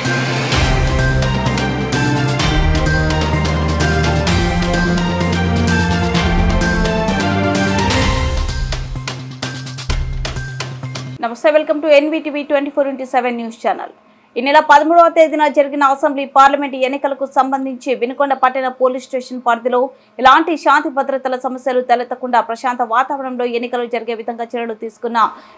నమస్తే, welcome to NVTV 24/7 news channel. ఈ నెల 13వ తేదీన జరిగిన అసెంబ్లీ పార్లమెంటు ఎన్నికలకు సంబంధించి వినుకొండ పట్టణ పోలీస్ స్టేషన్ పరిధిలో ఎలాంటి శాంతి భద్రతల సమస్యలు తలెత్తకుండా ప్రశాంత వాతావరణంలో ఎన్నికలు జరిగే విధంగా చర్యలు తీసుకున్న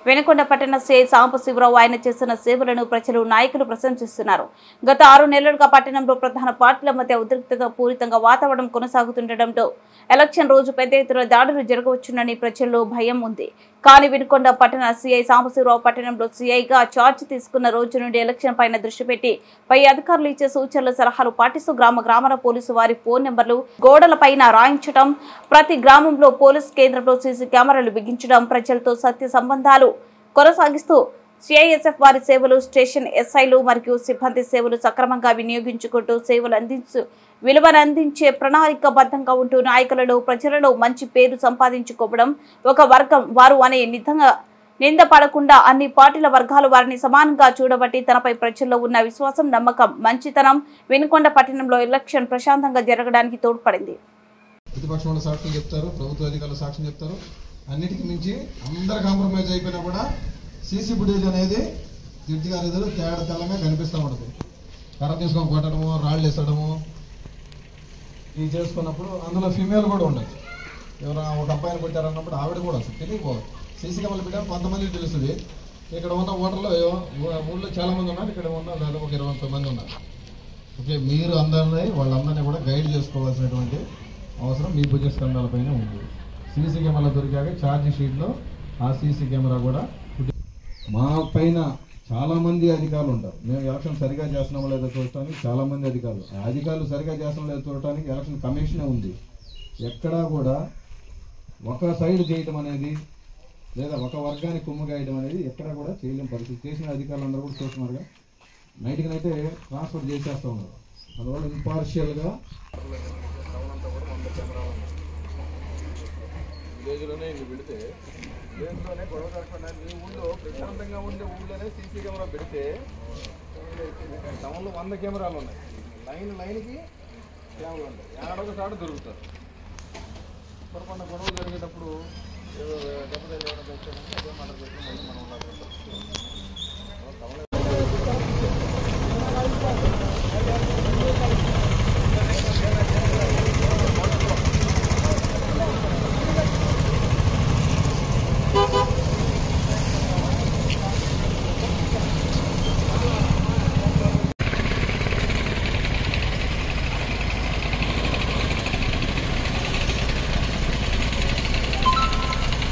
వినుకొండ పట్టణ సిఐ సాంబశివరావు ఆయన చేసిన సేవలను ప్రజలు నాయకులు ప్రశంసిస్తున్నారు. గత 6 నెలలుగా పట్టణంలో ప్రధాన పార్టీల మధ్య ఉద్రిక్తత పూరితంగా వాతావరణం కొనసాగుతుండటంతో ఎలక్షన్ రోజు పెద్ద ఎత్తున దాడులు జరగవచ్చునని ప్రజల్లో భయం ఉంది. కానీ వినుకొండ పట్టణ సిఐ సాంబశివరావు పట్టణంలో సిఐగా ఛార్జ్ తీసుకున్న రోజు నుండి ఎలక్షన్ పైన దృష్టి పెట్టి పై అధికారులు ఇచ్చే సూచనలు సలహాలు పాటిస్తూ గ్రామాల పోలీసు వారి ఫోన్ నెంబర్లు గోడలపైన రాయించడం, ప్రతి గ్రామంలో పోలీస్ కేంద్రంలో సీసీ కెమెరాలు బిగించడం, ప్రజలతో సత్య సంబంధాలు కొనసాగిస్తూ సిఐఎస్ఎఫ్ వారి సేవలు, స్టేషన్ ఎస్ఐలు మరియు సిబ్బంది సేవలు సక్రమంగా వినియోగించుకుంటూ సేవలు విలువనందించే ప్రణాళికబద్ధంగా ఉంటూ నాయకులలో ప్రజలలో మంచి పేరు సంపాదించుకోవడం, ఒక వర్గం వారు అనే నిందపడకుండా అన్ని పార్టీల వర్గాలు వారిని సమానంగా చూడబట్టి తనపై ప్రజల్లో ఉన్న విశ్వాసం, నమ్మకం, మంచితనం వినుకొండ పట్టణంలో ఎలక్షన్ ప్రశాంతంగా జరగడానికి తోడ్పడింది. ప్రతిపక్షంలో సాక్ష్యం చెప్తారు, ప్రభుత్వ అధికారులు సాక్ష్యం చెప్తారు. అన్నిటికీ మించి అందరు కాంప్రమైజ్ అయిపోయినా కూడా సీసీ ఫుటేజ్ అనేది జడ్జి గారి ఎదురు తేడా తెల్లంగా కనిపిస్తూ ఉంటుంది. కర్ర తీసుకొని కొట్టడము, రాళ్ళు వేసడము ఇవి చేసుకున్నప్పుడు అందులో ఫీమేల్ కూడా ఉండదు. ఎవరైనా ఒక అబ్బాయిని కొట్టారన్నప్పుడు ఆవిడ కూడా వస్తుంది, తెలియకపోదు. సీసీ కెమెరాలు పెట్టాము, కొంతమందికి తెలుస్తుంది. ఇక్కడ ఉన్న ఓటర్లో ఊళ్ళో చాలా మంది ఉన్నారు, ఇక్కడ ఉన్న దాదాపు 20 మంది ఉన్నారు. ఓకే, మీరు అందరినీ వాళ్ళందరినీ కూడా గైడ్ చేసుకోవాల్సినటువంటి అవసరం మీ భుజ స్కంధాలపైన ఉంది. సీసీ కెమెరాలు దొరికాక ఛార్జ్ షీట్లో ఆ సీసీ కెమెరా కూడా మా పైన చాలామంది అధికారులు ఉంటారు. మేము ఎలక్షన్ సరిగా చేస్తున్నామో లేదో చూడటానికి చాలామంది అధికారులు సరిగా చేస్తున్నామో లేదో చూడటానికి ఎలక్షన్ కమిషనే ఉంది. ఎక్కడా కూడా ఒక సైడ్ చేయటం అనేది లేదా ఒక వర్గానికి కుమ్ము గాయటం అనేది ఎక్కడా కూడా చేయలేని పరిస్థితి. చేసిన అధికారులు అందరూ కూడా చూస్తున్నారుగా, నైట్కినైతే ట్రాన్స్ఫర్ చేసేస్తూ ఉన్నారు. అందువల్ల ఇంపార్షియల్గా విలేజ్లోనే ఇల్లు పెడితే విలేజ్లోనే గొడవ జరగకుండా మీ ఊళ్ళో ప్రశాంతంగా ఉండే ఊళ్ళోనే సీసీ కెమెరా పెడితే టౌన్లో 100 కెమెరాలు ఉన్నాయి. లైన్కి కెమెరాలు ఉంటాయి. ఏడొక చాటు దొరుకుతారు. పొరపాటున గొడవ జరిగేటప్పుడు దెబ్బతలు ఏమైనా తెచ్చామంటే అదే మాట పెట్టి మళ్ళీ మనం